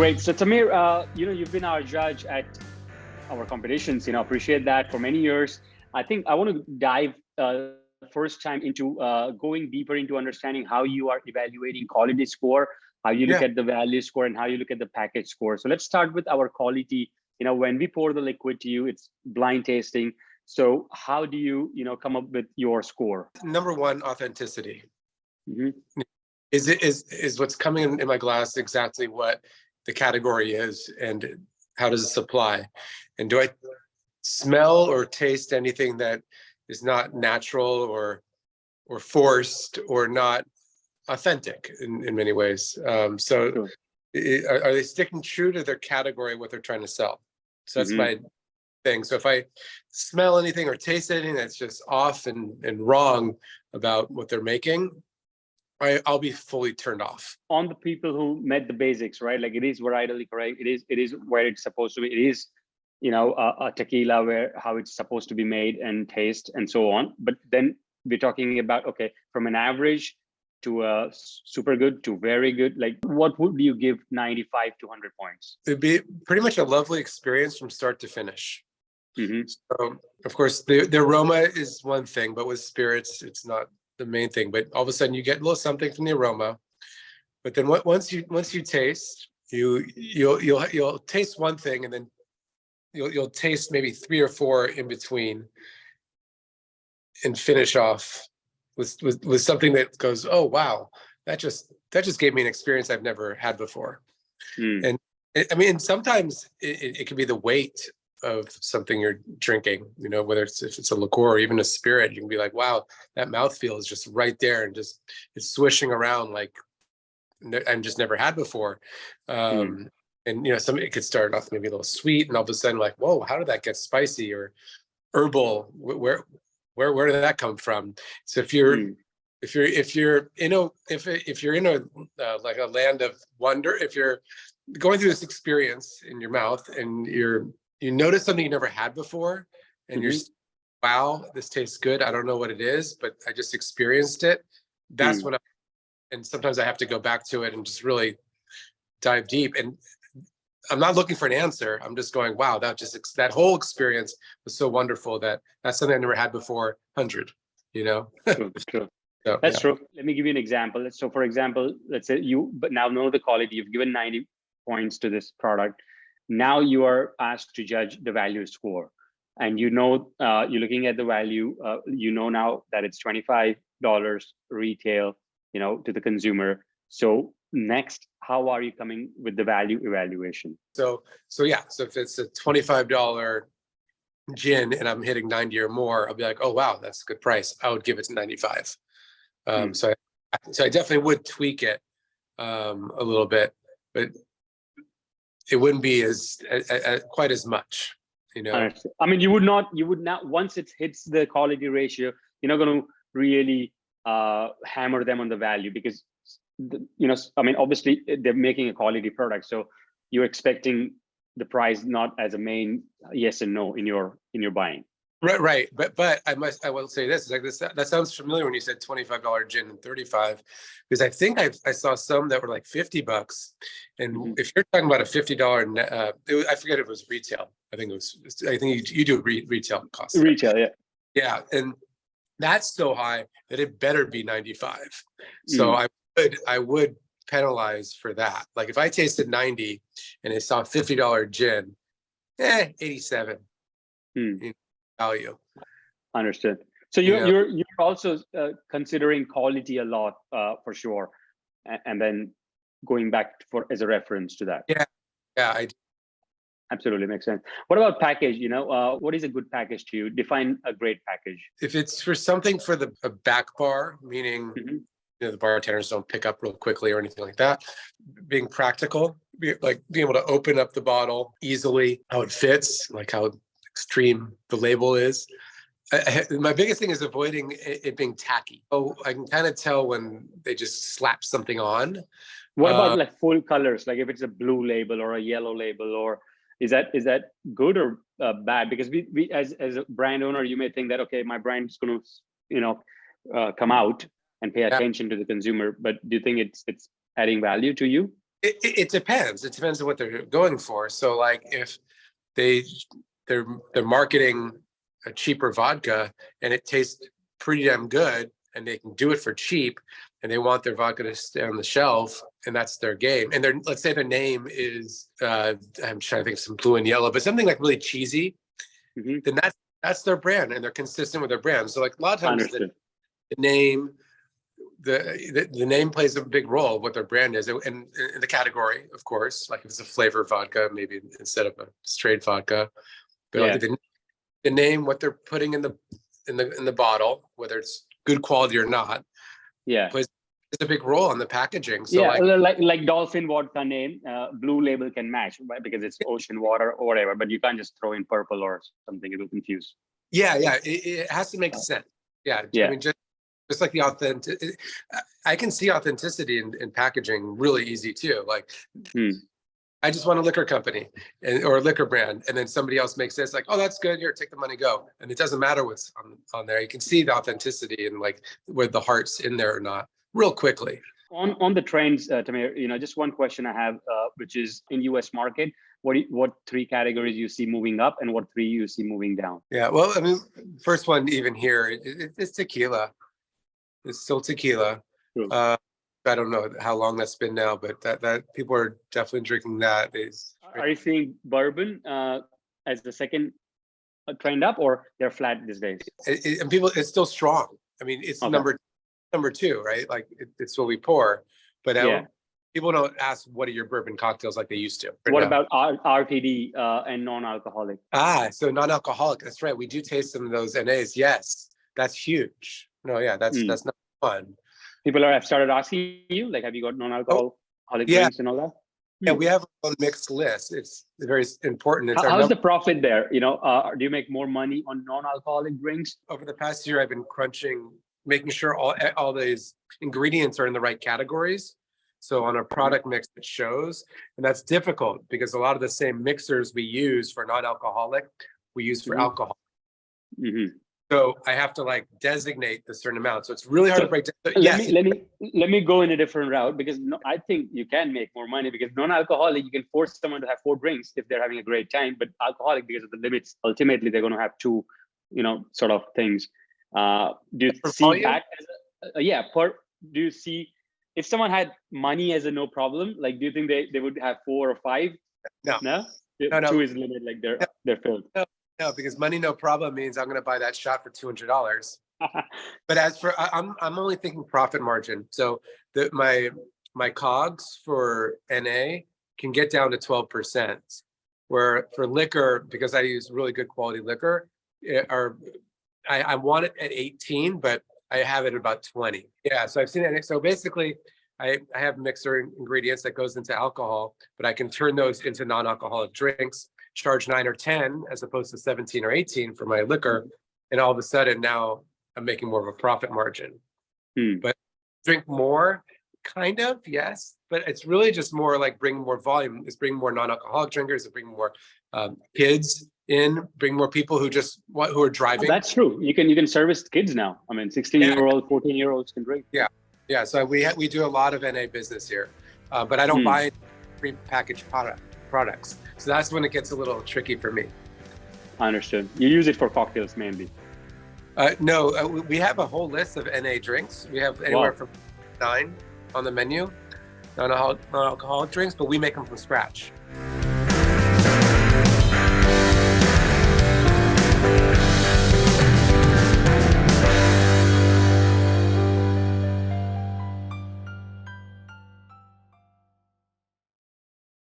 Great. So Tamir, you've been our judge at our competitions. Appreciate that for many years. I think I want to dive first time into going deeper into understanding how you are evaluating quality score, how you look Yeah. at the value score, and how you look at the package score. So let's start with our quality. When we pour the liquid to you, it's blind tasting. So how do you, come up with your score? Number one, authenticity. Mhm. Is what's coming in my glass exactly what the category is, and how does it supply? And do I smell or taste anything that is not natural or forced or not authentic in many ways? So Sure. are they sticking true to their category, what they're trying to sell? So that's Mhm. my thing. So if I smell anything or taste anything that's just off and wrong about what they're making, I'll be fully turned off. On the people who met the basics, right? Like it is varietally correct. It is where it's supposed to be. It is, a tequila where how it's supposed to be made and taste and so on. But then we're talking about, okay, from an average to a super good to very good. Like what would you give 95 to 100 points? It'd be pretty much a lovely experience from start to finish. Mm-hmm. So, of course, the aroma is one thing, but with spirits, it's not the main thing. But all of a sudden, you get a little something from the aroma. But then once you taste, you'll taste one thing, and then you'll taste maybe 3 or 4 in between, and finish off with something that goes, oh wow, that just gave me an experience I've never had before. Mm. And I mean, sometimes it can be the weight of something you're drinking, whether if it's a liqueur or even a spirit. You can be like, wow, that mouthfeel is just right there, and just it's swishing around like I'm just never had before. And it could start off maybe a little sweet, and all of a sudden like, whoa, how did that get spicy or herbal? Where did that come from? So if you're in a like a land of wonder, if you're going through this experience in your mouth and you notice something you never had before, and you're, wow, this tastes good. I don't know what it is, but I just experienced it. That's when and sometimes I have to go back to it and just really dive deep. And I'm not looking for an answer. I'm just going, wow, that whole experience was so wonderful. That's something I never had before. 100, True. So, That's true. Let me give you an example. So for example, let's say you but now know the quality, you've given 90 points to this product. Now you are asked to judge the value score. And you're looking at the value, now that it's $25 retail, to the consumer. So next, how are you coming with the value evaluation? So if it's a $25 gin and I'm hitting 90 or more, I'll be like, oh wow, that's a good price. I would give it 95. So I definitely would tweak it a little bit, but it wouldn't be as quite as much, I mean, you would not, once it hits the quality ratio, you're not going to really hammer them on the value, because obviously they're making a quality product, so you're expecting the price not as a main yes and no in your buying. Right. But I will say this, like this, that sounds familiar when you said $25 gin and 35, because I think I saw some that were like $50. And if you're talking about a $50, I forget if it was retail. I think you do retail costs. Retail, yeah. Yeah. And that's so high that it better be 95. So I would penalize for that. Like if I tasted 90 and I saw $50 gin, 87. Value. Understood. So you're also considering quality a lot, for sure, and then going back as a reference to that. Yeah, absolutely makes sense. What about package? What is a good package to you? Define a great package. If it's for something for a back bar, meaning the bartenders don't pick up real quickly or anything like that, being practical, being able to open up the bottle easily, how it fits, like how extreme the label is. My biggest thing is avoiding it being tacky. Oh, I can kind of tell when they just slap something on. What about like full colors? Like if it's a blue label or a yellow label, or is that good or bad? Because we as a brand owner, you may think that, okay, my brand is going to come out and pay attention to the consumer. But do you think it's adding value to you? It depends. It depends on what they're going for. So like if they're marketing a cheaper vodka and it tastes pretty damn good and they can do it for cheap and they want their vodka to stay on the shelf and that's their game. And let's say their name is I'm trying to think of some blue and yellow, but something like really cheesy, then that's their brand and they're consistent with their brand. So like a lot of times the name, the name plays a big role of what their brand is and in the category, of course, like if it's a flavor vodka, maybe instead of a straight vodka, but like the name, what they're putting in the bottle, whether it's good quality or not, plays a big role in the packaging. So like Dolphin vodka name, blue label can match, right? Because it's ocean water or whatever, but you can't just throw in purple or something, it will confuse. It has to make sense. I mean, just like the authentic, I can see authenticity in packaging really easy too. Like, I just want a liquor company or a liquor brand, and then somebody else makes this like, oh, that's good. Here, take the money, go. And it doesn't matter what's on there. You can see the authenticity and like whether the heart's in there or not, real quickly. On the trends, Tamir, just one question I have, which is in U.S. market, what three categories you see moving up and what three you see moving down? Yeah, well, I mean, first one even here, it's tequila. It's still tequila. I don't know how long that's been now, but that people are definitely drinking that. Are you seeing bourbon as the second trend up, or they're flat these days? And people, it's still strong. I mean, it's number two, right? Like it's what we pour, but people don't ask what are your bourbon cocktails like they used to. What about RTD and non-alcoholic? So non-alcoholic. That's right. We do taste some of those NAs. Yes, that's huge. No, that's not fun. People have started asking you, like, have you got non-alcoholic drinks and all that? Yeah, we have a mixed list. It's very important. How's the profit there? Do you make more money on non-alcoholic drinks? Over the past year, I've been crunching, making sure all these ingredients are in the right categories. So on a product mix, it shows, and that's difficult because a lot of the same mixers we use for non-alcoholic, we use for alcohol. So I have to like designate the certain amount. So it's really hard to break down. Let me go in a different route because I think you can make more money because non-alcoholic, you can force someone to have 4 drinks if they're having a great time, but alcoholic, because of the limits, ultimately they're going to have 2, sort of things. Do you see that? Do you see if someone had money as a no problem, like, do you think they would have 4 or 5? No. 2 is the limit, like they're filled. No, because money no problem means I'm going to buy that shot for $200. But as for I'm only thinking profit margin. So my COGS for NA can get down to 12%. Where for liquor, because I use really good quality liquor, I want it at 18, but I have it at about 20. Yeah, so I've seen it. So basically, I have mixer ingredients that goes into alcohol, but I can turn those into non-alcoholic drinks, charge 9 or 10 as opposed to 17 or 18 for my liquor. And all of a sudden now I'm making more of a profit margin. But drink more, kind of, yes. But it's really just more like bring more volume. It's bring more non-alcoholic drinkers, it's bring more kids in, bring more people who are driving. That's true. You can service kids now. I mean, 16-year-olds, 14-year-olds can drink. Yeah. So we do a lot of NA business here, but I don't buy pre-packaged products. So that's when it gets a little tricky for me. I understood. You use it for cocktails mainly. No, we have a whole list of NA drinks. We have anywhere from 9 on the menu, non-alcoholic drinks, but we make them from scratch.